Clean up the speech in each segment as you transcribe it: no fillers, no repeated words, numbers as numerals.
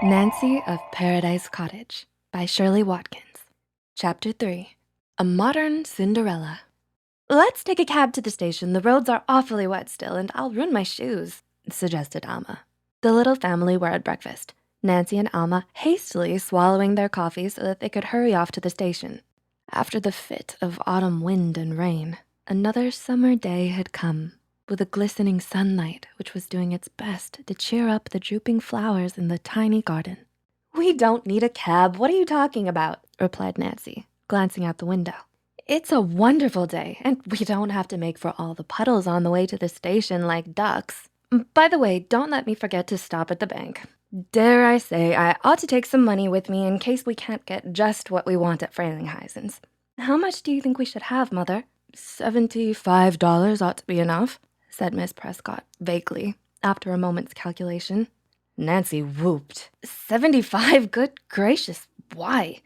Nancy of Paradise Cottage by Shirley Watkins. Chapter 3, A Modern Cinderella. "Let's take a cab to the station. The roads are awfully wet still, and I'll ruin my shoes," suggested Alma. The little family were at breakfast, Nancy and Alma hastily swallowing their coffee so that they could hurry off to the station. After the fit of autumn wind and rain, another summer day had come, with a glistening sunlight which was doing its best to cheer up the drooping flowers in the tiny garden. "We don't need a cab. What are you talking about?" replied Nancy, glancing out the window. "It's a wonderful day, and we don't have to make for all the puddles on the way to the station like ducks. By the way, don't let me forget to stop at the bank. Dare I say, I ought to take some money with me in case we can't get just what we want at Frelinghuysen's. How much do you think we should have, Mother?" $75 ought to be enough," said Miss Prescott vaguely, after a moment's calculation. Nancy whooped. 75? Good gracious, why?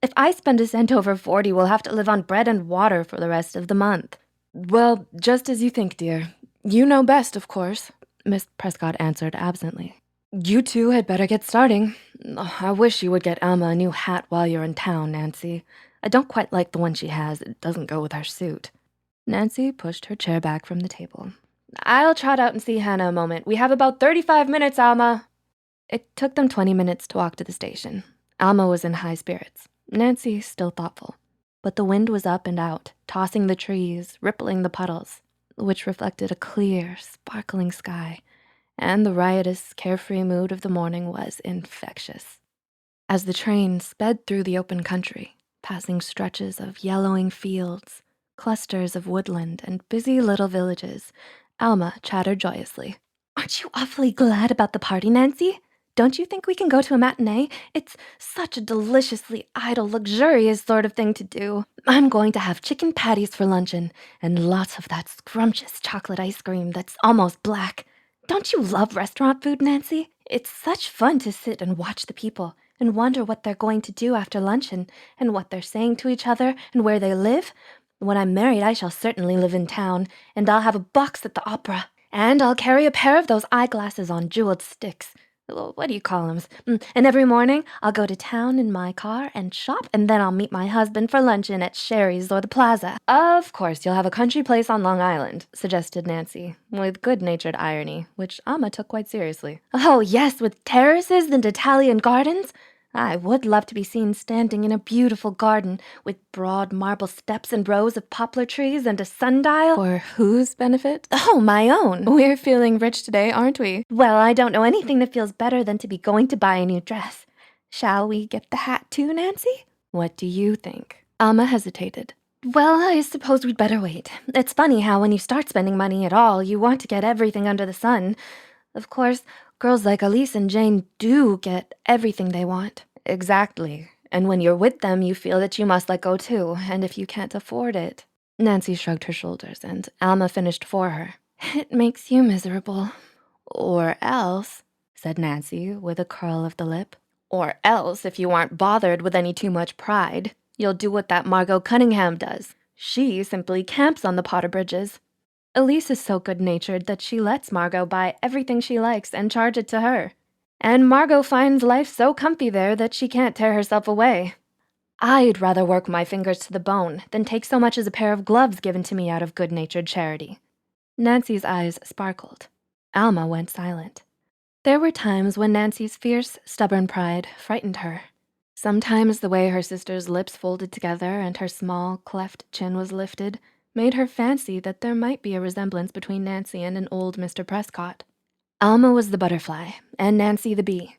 If I spend a cent over 40, we'll have to live on bread and water for the rest of the month. "Well, just as you think, dear. You know best, of course," Miss Prescott answered absently. "You two had better get starting. I wish you would get Alma a new hat while you're in town, Nancy. I don't quite like the one she has. It doesn't go with her suit." Nancy pushed her chair back from the table. "I'll trot out and see Hannah a moment. We have about 35 minutes, Alma." It took them 20 minutes to walk to the station. Alma was in high spirits, Nancy still thoughtful. But the wind was up and out, tossing the trees, rippling the puddles, which reflected a clear, sparkling sky, and the riotous, carefree mood of the morning was infectious. As the train sped through the open country, passing stretches of yellowing fields, clusters of woodland, and busy little villages, Alma chattered joyously. "Aren't you awfully glad about the party, Nancy? Don't you think we can go to a matinee? It's such a deliciously idle, luxurious sort of thing to do. I'm going to have chicken patties for luncheon and lots of that scrumptious chocolate ice cream that's almost black. Don't you love restaurant food, Nancy? It's such fun to sit and watch the people and wonder what they're going to do after luncheon and what they're saying to each other and where they live. When I'm married, I shall certainly live in town, and I'll have a box at the opera. And I'll carry a pair of those eyeglasses on jeweled sticks. What do you call them? And every morning, I'll go to town in my car and shop, and then I'll meet my husband for luncheon at Sherry's or the Plaza." "Of course, you'll have a country place on Long Island," suggested Nancy, with good-natured irony, which Alma took quite seriously. "Oh, yes, with terraces and Italian gardens. I would love to be seen standing in a beautiful garden with broad marble steps and rows of poplar trees and a sundial." "For whose benefit?" "Oh, my own. We're feeling rich today, aren't we?" "Well, I don't know anything that feels better than to be going to buy a new dress. Shall we get the hat too, Nancy?" "What do you think?" Alma hesitated. "Well, I suppose we'd better wait. It's funny how when you start spending money at all, you want to get everything under the sun. Of course, girls like Elise and Jane do get everything they want." "Exactly. And when you're with them, you feel that you must let go too, and if you can't afford it..." Nancy shrugged her shoulders, and Alma finished for her. "It makes you miserable." "Or else," said Nancy with a curl of the lip, "or else, if you aren't bothered with any too much pride, you'll do what that Margot Cunningham does. She simply camps on the Potter Bridges. Elise is so good-natured that she lets Margot buy everything she likes and charge it to her. And Margot finds life so comfy there that she can't tear herself away. I'd rather work my fingers to the bone than take so much as a pair of gloves given to me out of good-natured charity." Nancy's eyes sparkled. Alma went silent. There were times when Nancy's fierce, stubborn pride frightened her. Sometimes the way her sister's lips folded together and her small, cleft chin was lifted made her fancy that there might be a resemblance between Nancy and an old Mr. Prescott. Alma was the butterfly, and Nancy the bee.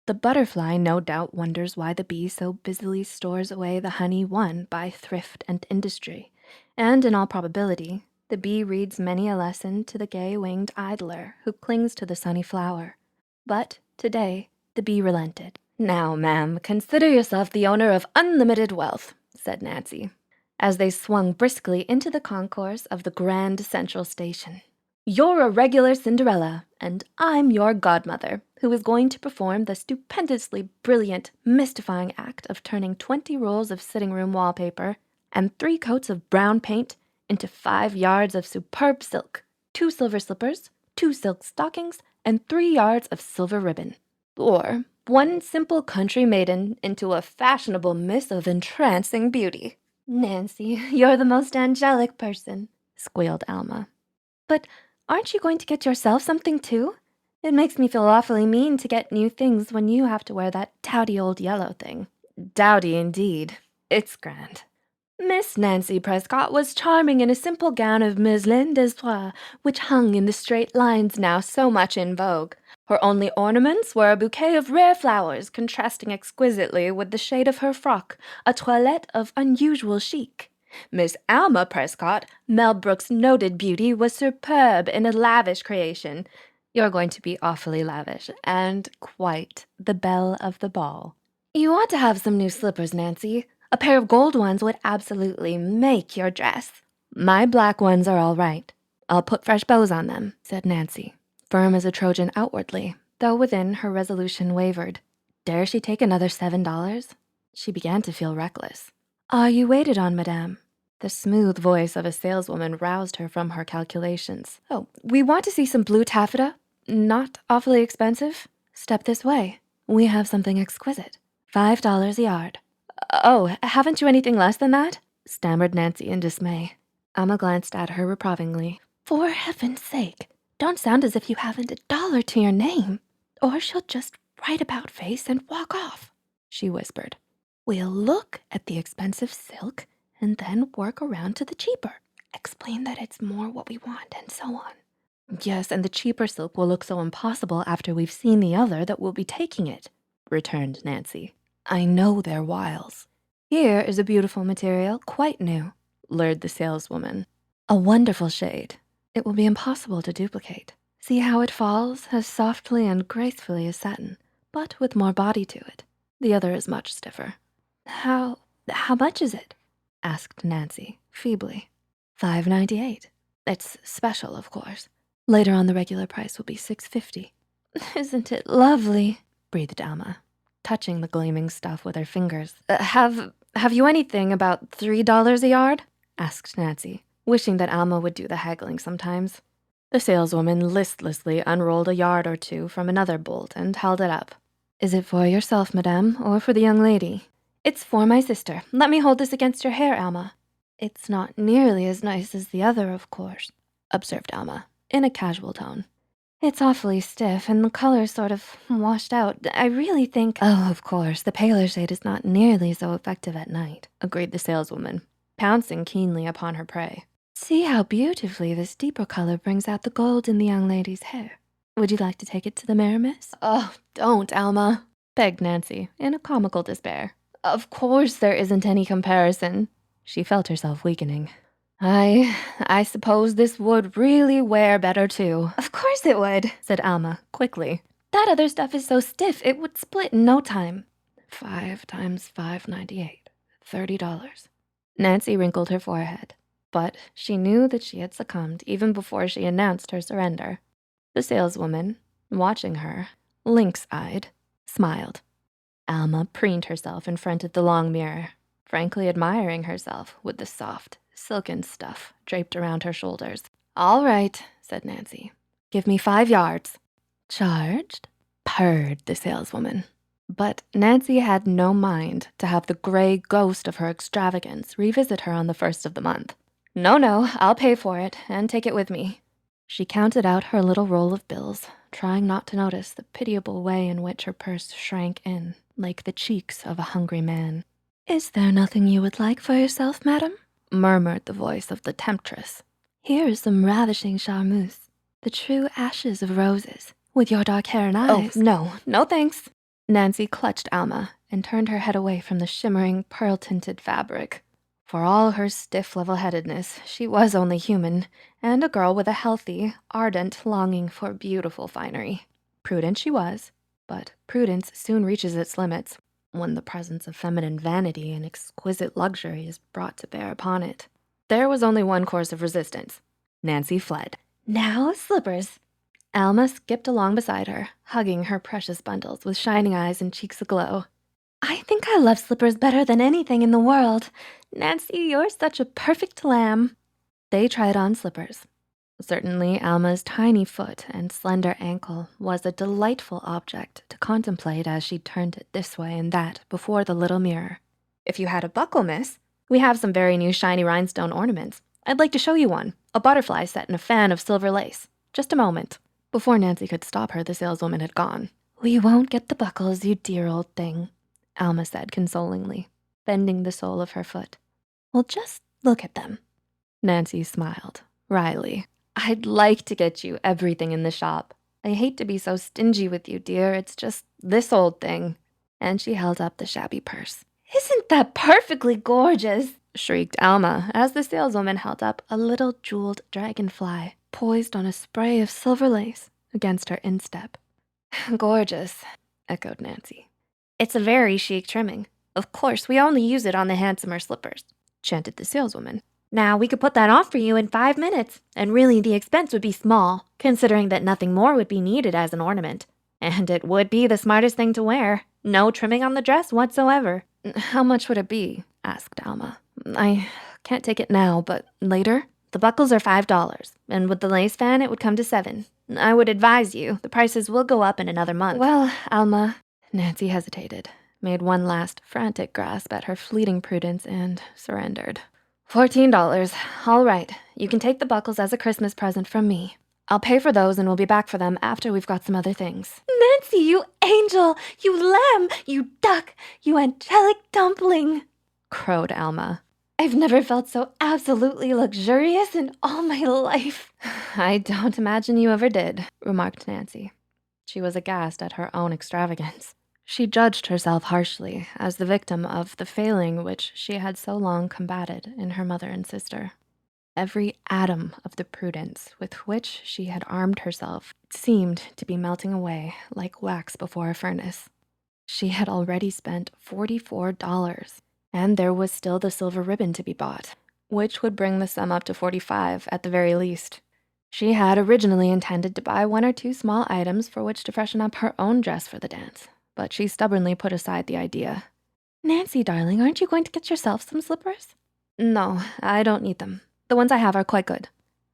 The butterfly no doubt wonders why the bee so busily stores away the honey won by thrift and industry, and in all probability, the bee reads many a lesson to the gay-winged idler who clings to the sunny flower. But today, the bee relented. "Now, ma'am, consider yourself the owner of unlimited wealth," said Nancy, as they swung briskly into the concourse of the Grand Central Station. "You're a regular Cinderella, and I'm your godmother, who is going to perform the stupendously brilliant, mystifying act of turning 20 rolls of sitting-room wallpaper and 3 coats of brown paint into 5 yards of superb silk, 2 silver slippers, 2 silk stockings, and 3 yards of silver ribbon. Or one simple country maiden into a fashionable miss of entrancing beauty. Nancy, you're the most angelic person, squealed Alma. But aren't you going to get yourself something too? It makes me feel awfully mean to get new things when you have to wear that dowdy old yellow thing. Dowdy indeed. It's grand. Miss Nancy Prescott was charming in a simple gown of muslin de soie, which hung in the straight lines now so much in vogue. Her only ornaments were a bouquet of rare flowers, contrasting exquisitely with the shade of her frock, a toilette of unusual chic. Miss Alma Prescott, Mel Brooks' noted beauty, was superb in a lavish creation. You're going to be awfully lavish, and quite the belle of the ball. You ought to have some new slippers, Nancy. A pair of gold ones would absolutely make your dress. My black ones are all right. I'll put fresh bows on them, said Nancy, firm as a Trojan outwardly, though within her resolution wavered. Dare she take another $7? She began to feel reckless. Are you waited on, madame? The smooth voice of a saleswoman roused her from her calculations. Oh, we want to see some blue taffeta. Not awfully expensive. Step this way. We have something exquisite. $5 a yard. Oh, haven't you anything less than that? Stammered Nancy in dismay. Alma glanced at her reprovingly. For heaven's sake, don't sound as if you haven't $1 to your name, or she'll just write about face and walk off, she whispered. We'll look at the expensive silk and then work around to the cheaper. Explain that it's more what we want and so on. Yes, and the cheaper silk will look so impossible after we've seen the other that we'll be taking it, returned Nancy. I know their wiles. Here is a beautiful material, quite new, lured the saleswoman. A wonderful shade. It will be impossible to duplicate. See how it falls as softly and gracefully as satin, but with more body to it. The other is much stiffer. How much is it? Asked Nancy, feebly. $5.98. It's special, of course. Later on, the regular price will be $6.50. Isn't it lovely? Breathed Alma, touching the gleaming stuff with her fingers. Have you anything about $3 a yard? Asked Nancy, wishing that Alma would do the haggling sometimes. The saleswoman listlessly unrolled a yard or two from another bolt and held it up. Is it for yourself, madame, or for the young lady? It's for my sister. Let me hold this against your hair, Alma. It's not nearly as nice as the other, of course, observed Alma, in a casual tone. It's awfully stiff, and the color's sort of washed out. I really think— Oh, of course, the paler shade is not nearly so effective at night, agreed the saleswoman, pouncing keenly upon her prey. See how beautifully this deeper color brings out the gold in the young lady's hair. Would you like to take it to the mirror, miss? Oh, don't, Alma, begged Nancy, in a comical despair. Of course there isn't any comparison. She felt herself weakening. I suppose this would really wear better too. Of course it would, said Alma, quickly. That other stuff is so stiff, it would split in no time. 5 times $5.98, $30. Nancy wrinkled her forehead, but she knew that she had succumbed even before she announced her surrender. The saleswoman, watching her, lynx-eyed, smiled. Alma preened herself in front of the long mirror, frankly admiring herself with the soft, silken stuff draped around her shoulders. All right, said Nancy. Give me 5 yards. Charged? Purred the saleswoman. But Nancy had no mind to have the gray ghost of her extravagance revisit her on the 1st of the month. No, I'll pay for it and take it with me. She counted out her little roll of bills, trying not to notice the pitiable way in which her purse shrank in, like the cheeks of a hungry man. Is there nothing you would like for yourself, madam? Murmured the voice of the temptress. Here is some ravishing charmeuse, the true ashes of roses, with your dark hair and eyes. Oh, no thanks. Nancy clutched Alma and turned her head away from the shimmering, pearl-tinted fabric. For all her stiff level-headedness, she was only human, and a girl with a healthy, ardent longing for beautiful finery. Prudent she was, but prudence soon reaches its limits when the presence of feminine vanity and exquisite luxury is brought to bear upon it. There was only one course of resistance. Nancy fled. Now, slippers. Alma skipped along beside her, hugging her precious bundles with shining eyes and cheeks aglow. I think I love slippers better than anything in the world. Nancy, you're such a perfect lamb. They tried on slippers. Certainly, Alma's tiny foot and slender ankle was a delightful object to contemplate as she turned it this way and that before the little mirror. If you had a buckle, miss, we have some very new shiny rhinestone ornaments. I'd like to show you one, a butterfly set in a fan of silver lace. Just a moment. Before Nancy could stop her, the saleswoman had gone. We won't get the buckles, you dear old thing, Alma said consolingly, bending the sole of her foot. Well, just look at them. Nancy smiled, wryly. I'd like to get you everything in the shop. I hate to be so stingy with you, dear. It's just this old thing. And she held up the shabby purse. Isn't that perfectly gorgeous? Shrieked Alma as the saleswoman held up a little jeweled dragonfly poised on a spray of silver lace against her instep. Gorgeous, echoed Nancy. It's a very chic trimming. Of course, we only use it on the handsomer slippers, chanted the saleswoman. Now, we could put that off for you in 5 minutes, and really the expense would be small, considering that nothing more would be needed as an ornament. And it would be the smartest thing to wear. No trimming on the dress whatsoever. How much would it be? Asked Alma. I can't take it now, but later? The buckles are $5, and with the lace fan it would come to $7. I would advise you, the prices will go up in another month. Well, Alma, Nancy hesitated, made one last frantic grasp at her fleeting prudence, and surrendered. $14. All right, you can take the buckles as a Christmas present from me. I'll pay for those and we'll be back for them after we've got some other things. Nancy, you angel, you lamb, you duck, you angelic dumpling, crowed Alma. I've never felt so absolutely luxurious in all my life. I don't imagine you ever did, remarked Nancy. She was aghast at her own extravagance. She judged herself harshly as the victim of the failing which she had so long combated in her mother and sister. Every atom of the prudence with which she had armed herself seemed to be melting away like wax before a furnace. She had already spent $44, and there was still the silver ribbon to be bought, which would bring the sum up to $45 at the very least. She had originally intended to buy 1 or 2 small items for which to freshen up her own dress for the dance, but she stubbornly put aside the idea. Nancy, darling, aren't you going to get yourself some slippers? No, I don't need them. The ones I have are quite good.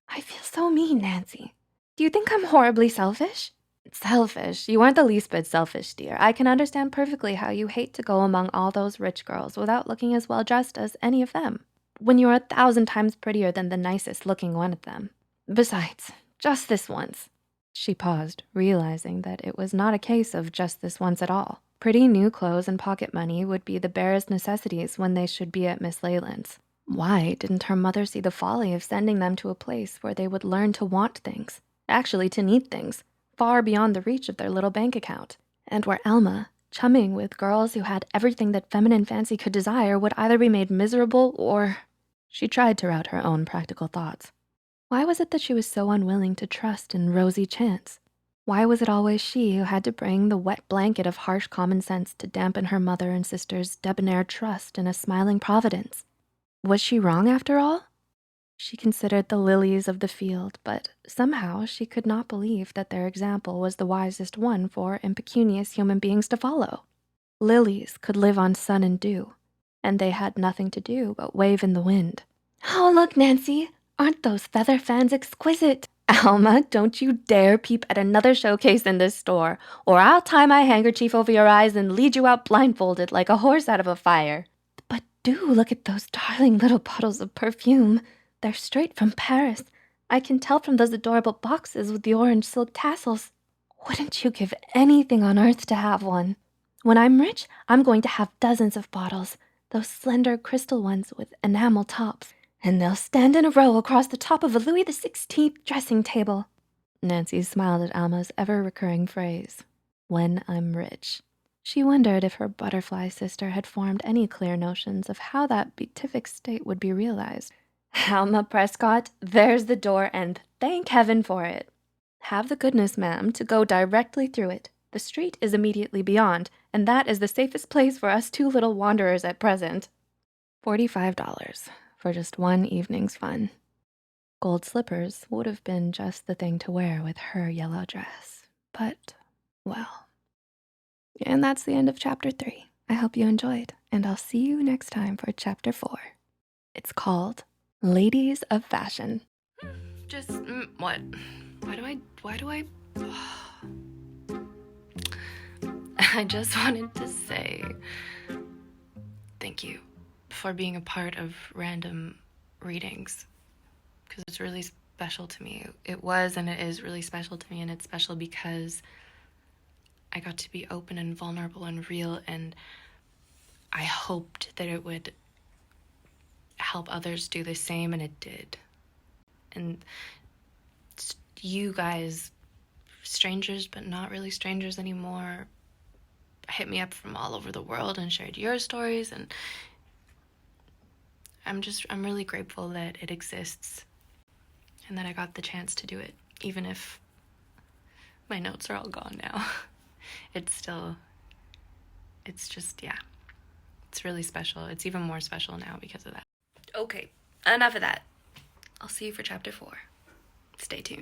I feel so mean, Nancy. Do you think I'm horribly selfish? Selfish? You aren't the least bit selfish, dear. I can understand perfectly how you hate to go among all those rich girls without looking as well dressed as any of them, when you're 1,000 times prettier than the nicest looking one of them. Besides, just this once. She paused, realizing that it was not a case of just this once at all. Pretty new clothes and pocket money would be the barest necessities when they should be at Miss Leyland's. Why didn't her mother see the folly of sending them to a place where they would learn to want things, actually to need things, far beyond the reach of their little bank account, and where Alma, chumming with girls who had everything that feminine fancy could desire, would either be made miserable or... She tried to route her own practical thoughts. Why was it that she was so unwilling to trust in rosy chance? Why was it always she who had to bring the wet blanket of harsh common sense to dampen her mother and sister's debonair trust in a smiling providence? Was she wrong after all? She considered the lilies of the field, but somehow she could not believe that their example was the wisest one for impecunious human beings to follow. Lilies could live on sun and dew, and they had nothing to do but wave in the wind. Oh, look, Nancy! Aren't those feather fans exquisite? Alma, don't you dare peep at another showcase in this store, or I'll tie my handkerchief over your eyes and lead you out blindfolded like a horse out of a fire. But do look at those darling little bottles of perfume. They're straight from Paris. I can tell from those adorable boxes with the orange silk tassels. Wouldn't you give anything on earth to have one? When I'm rich, I'm going to have dozens of bottles, those slender crystal ones with enamel tops. And they'll stand in a row across the top of a Louis XVI dressing table. Nancy smiled at Alma's ever-recurring phrase, when I'm rich. She wondered if her butterfly sister had formed any clear notions of how that beatific state would be realized. Alma Prescott, there's the door, and thank heaven for it. Have the goodness, ma'am, to go directly through it. The street is immediately beyond, and that is the safest place for us 2 little wanderers at present. $45. For just one evening's fun. Gold slippers would have been just the thing to wear with her yellow dress. But, well. And that's the end of chapter 3. I hope you enjoyed, and I'll see you next time for chapter 4. It's called Ladies of Fashion. Just What? Why do I? I just wanted to say thank you for being a part of random readings, because it's really special to me. It was and it is really special to me, and it's special because I got to be open and vulnerable and real, and I hoped that it would help others do the same, and it did. And you guys, strangers but not really strangers anymore, hit me up from all over the world and shared your stories, and I'm really grateful that it exists and that I got the chance to do it, even if my notes are all gone now. It's really special. It's even more special now because of that. Okay, enough of that. I'll see you for chapter 4. Stay tuned.